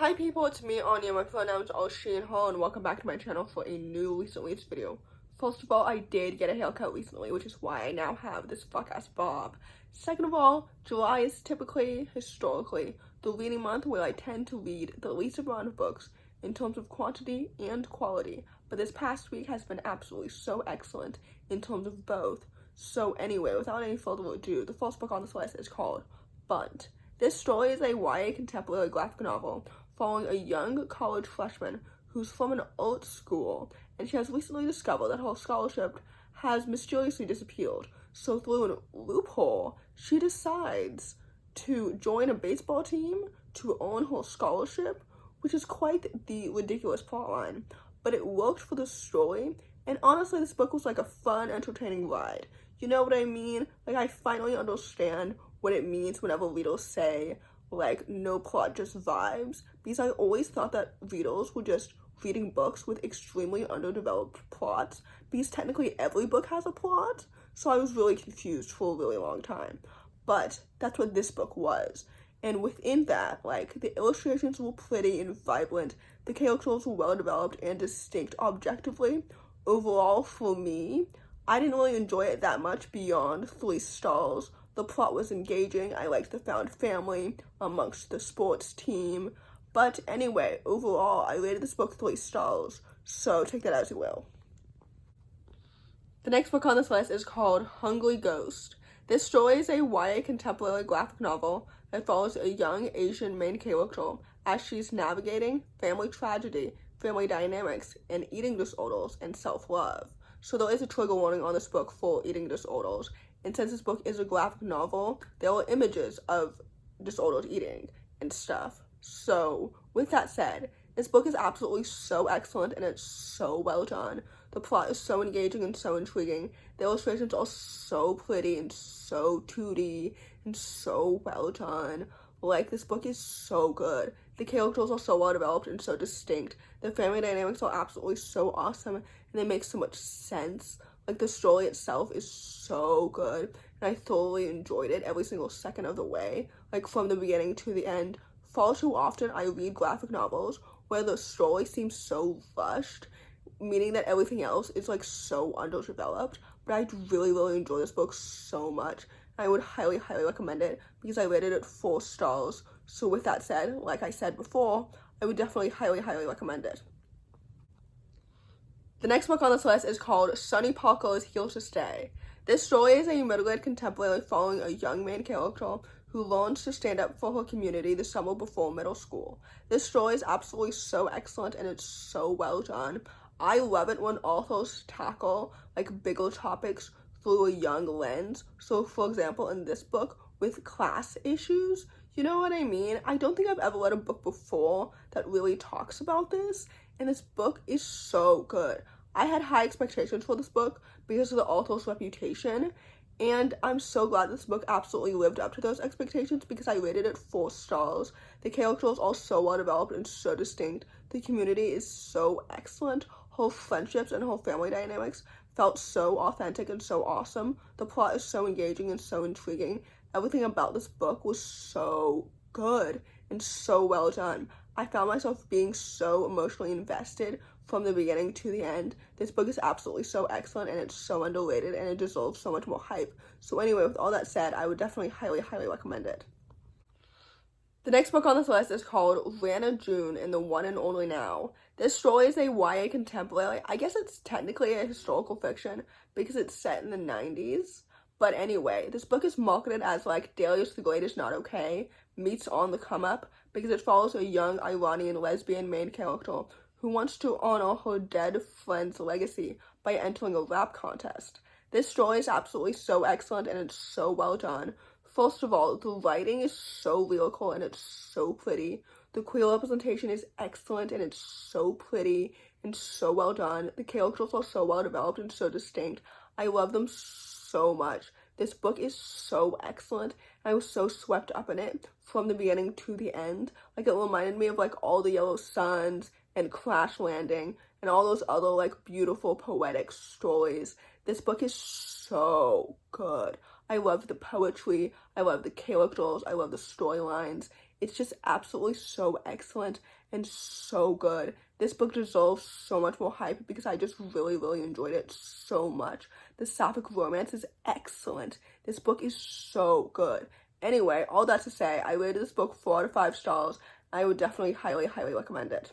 Hi people, it's me, Anja. My pronouns are she and her, and welcome back to my channel for a new recent release video. First of all, I did get a haircut recently, which is why I now have this fuck-ass bob. Second of all, July is typically, historically, the reading month where I tend to read the least amount of books in terms of quantity and quality, but this past week has been absolutely so excellent in terms of both. So anyway, without any further ado, the first book on this list is called Bunt. This story is a YA contemporary graphic novel following a young college freshman who's from an art school, and she has recently discovered that her scholarship has mysteriously disappeared. So through a loophole, she decides to join a baseball team to earn her scholarship, which is quite the ridiculous plotline. But it worked for the story, and honestly, this book was like a fun, entertaining ride. You know what I mean? Like, I finally understand what it means whenever readers say, like, no plot, just vibes, because I always thought that readers were just reading books with extremely underdeveloped plots, because technically every book has a plot, so I was really confused for a really long time. But that's what this book was. And within that, like, the illustrations were pretty and vibrant, the characters were well developed and distinct objectively. Overall, for me, I didn't really enjoy it that much beyond 3 stars. The plot was engaging. I liked the found family amongst the sports team. But anyway, overall, I rated this book 3 stars. So take that as you will. The next book on this list is called Hungry Ghost. This story is a YA contemporary graphic novel that follows a young Asian main character as she's navigating family tragedy, family dynamics, and eating disorders and self-love. So there is a trigger warning on this book for eating disorders. And since this book is a graphic novel, there are images of disordered eating and stuff. So, with that said, this book is absolutely so excellent and it's so well done. The plot is so engaging and so intriguing. The illustrations are so pretty and so 2D and so well done. Like, this book is so good. The characters are so well developed and so distinct. The family dynamics are absolutely so awesome and they make so much sense. Like, the story itself is so good, and I thoroughly enjoyed it every single second of the way, like, from the beginning to the end. Far too often, I read graphic novels where the story seems so rushed, meaning that everything else is, like, so underdeveloped, but I really, really enjoy this book so much. I would highly, highly recommend it, because I rated it 4 stars. So with that said, like I said before, I would definitely highly, highly recommend it. The next book on this list is called Sunny Parker's Here to Stay. This story is a middle-grade contemporary following a young main character who learns to stand up for her community the summer before middle school. This story is absolutely so excellent and it's so well done. I love it when authors tackle, like, bigger topics through a young lens. So, for example, in this book, with class issues, you know what I mean? I don't think I've ever read a book before that really talks about this, and this book is so good. I had high expectations for this book because of the author's reputation, and I'm so glad this book absolutely lived up to those expectations because I rated it 4 stars. The characters are so well developed and so distinct. The community is so excellent. Her friendships and her family dynamics felt so authentic and so awesome. The plot is so engaging and so intriguing. Everything about this book was so good and so well done. I found myself being so emotionally invested from the beginning to the end. This book is absolutely so excellent and it's so underrated and it deserves so much more hype. So anyway, with all that said, I would definitely highly, highly recommend it. The next book on this list is called Rana, Joon, and the One and Only Now. This story is a YA contemporary. I guess it's technically a historical fiction because it's set in the 90s. But anyway, this book is marketed as, like, Darius the Great is Not Okay meets On the Come Up because it follows a young Iranian lesbian main character who wants to honor her dead friend's legacy by entering a rap contest. This story is absolutely so excellent and it's so well done. First of all, the writing is so lyrical and it's so pretty. The queer representation is excellent and it's so pretty and so well done. The characters are so well developed and so distinct. I love them so much. This book is so excellent. I was so swept up in it from the beginning to the end. Like, it reminded me of, like, All the Yellow Suns and Crash Landing and all those other, like, beautiful poetic stories. This book is so good. I love the poetry, I love the characters, I love the storylines. It's just absolutely so excellent and so good. This book deserves so much more hype because I just really enjoyed it so much. The sapphic romance is excellent. This book is so good. Anyway, all that to say, I rated this book 4 out of 5 stars. I would definitely highly recommend it.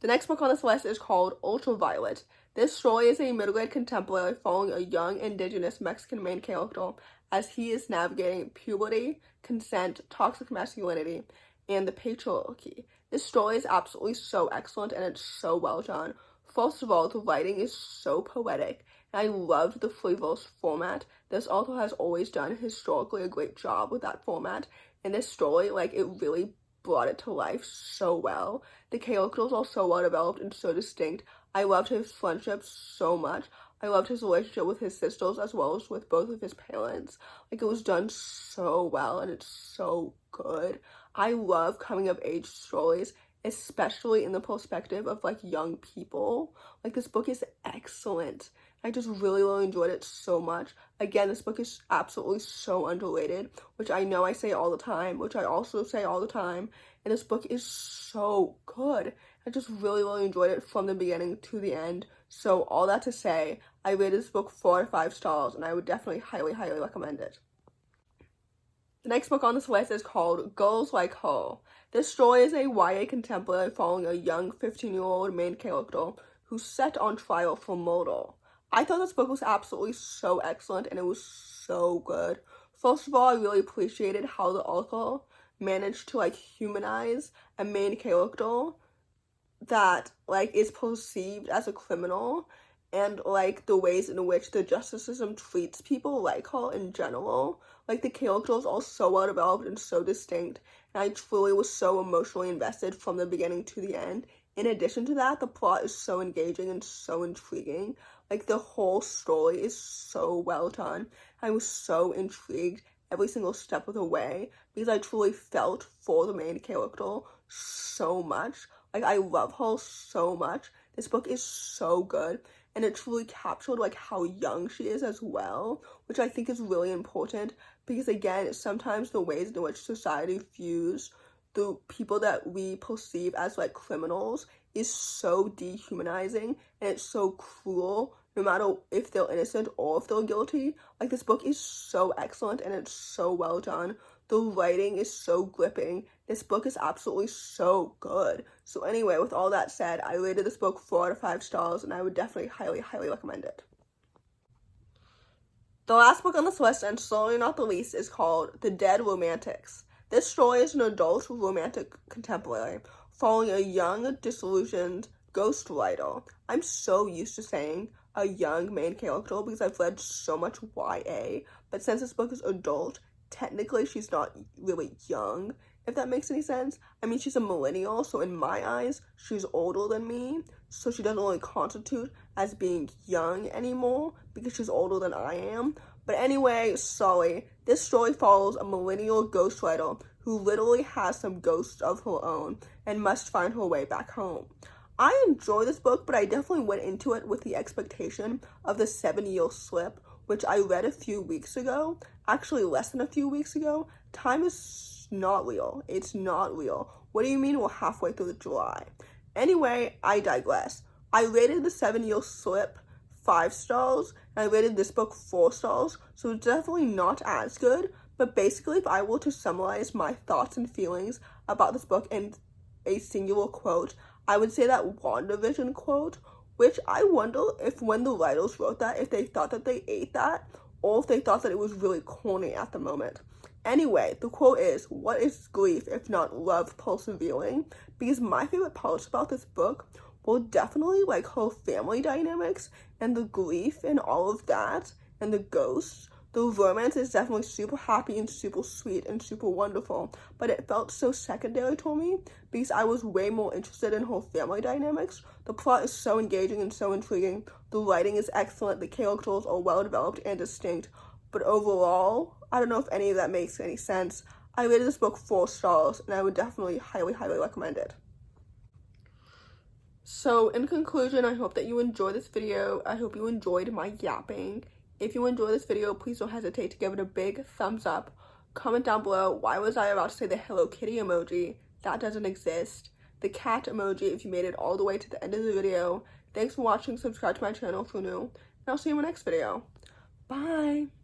The next book on this list is called Ultraviolet. This story is a middle-grade contemporary following a young indigenous Mexican main character as he is navigating puberty, consent, toxic masculinity, and the patriarchy. This story is absolutely so excellent and it's so well done. First of all, the writing is so poetic, and I loved the free-verse format. This author has always done historically a great job with that format. In this story, like, it really brought it to life so well. The characters are so well developed and so distinct. I loved his friendship so much. I loved his relationship with his sisters as well as with both of his parents. Like, it was done so well and it's so good. I love coming of age stories, especially in the perspective of like young people. Like, this book is excellent. I just really enjoyed it so much. Again, this book is absolutely so underrated, which I know I say all the time, which I also say all the time, and this book is so good. I just really enjoyed it from the beginning to the end. So all that to say, I rated this book 4 out of 5 stars, and I would definitely highly recommend it. The next book on this list is called Girls Like Her. This story is a YA contemporary following a young 15-year-old main character who's set on trial for murder. I thought this book was absolutely so excellent and it was so good. First of all, I really appreciated how the author managed to like humanize a main character that like is perceived as a criminal, and like the ways in which the justice system treats people like her in general. Like, the characters are so well developed and so distinct, and I truly was so emotionally invested from the beginning to the end. In addition to that, the plot is so engaging and so intriguing. Like, the whole story is so well done. I was so intrigued every single step of the way because I truly felt for the main character so much. Like, I love her so much. This book is so good, and it truly captured like how young she is as well, which I think is really important because, again, sometimes the ways in which society views the people that we perceive as like criminals is so dehumanizing and it's so cruel, no matter if they're innocent or if they're guilty. Like, this book is so excellent and it's so well done. The writing is so gripping. This book is absolutely so good. So anyway, with all that said, I rated this book 4 out of 5 stars, and I would definitely highly recommend it. The last book on this list, and certainly not the least, is called The Dead Romantics. This story is an adult romantic contemporary following a young, disillusioned ghostwriter. I'm so used to saying a young main character because I've read so much YA, but since this book is adult, technically she's not really young, if that makes any sense. I mean, she's a millennial, so in my eyes, she's older than me, so she doesn't really constitute as being young anymore because she's older than I am. But anyway, sorry, this story follows a millennial ghostwriter who literally has some ghosts of her own and must find her way back home. I enjoy this book, but I definitely went into it with the expectation of the 7-year slip, which I read a few weeks ago, actually less than a few weeks ago. Time is not real. It's not real. What do you mean we're halfway through July? Anyway, I digress. I rated the 7-year slip 5 stars, and I rated this book 4 stars, so it's definitely not as good, but basically if I were to summarize my thoughts and feelings about this book in a singular quote, I would say that WandaVision quote, which I wonder if when the writers wrote that, if they thought that they ate that, or if they thought that it was really corny at the moment. Anyway, the quote is, "What is grief if not love persevering?" Because my favorite parts about this book were definitely like her family dynamics and the grief and all of that and the ghosts. The romance is definitely super happy and super sweet and super wonderful, but it felt so secondary to me because I was way more interested in her family dynamics. The plot is so engaging and so intriguing. The writing is excellent. The characters are well developed and distinct. But overall, I don't know if any of that makes any sense. I rated this book 4 stars, and I would definitely highly recommend it. So in conclusion, I hope that you enjoyed this video. I hope you enjoyed my yapping. If you enjoyed this video, please don't hesitate to give it a big thumbs up. Comment down below, why was I about to say the Hello Kitty emoji? That doesn't exist. The cat emoji if you made it all the way to the end of the video. Thanks for watching. Subscribe to my channel if you're new. And I'll see you in my next video. Bye!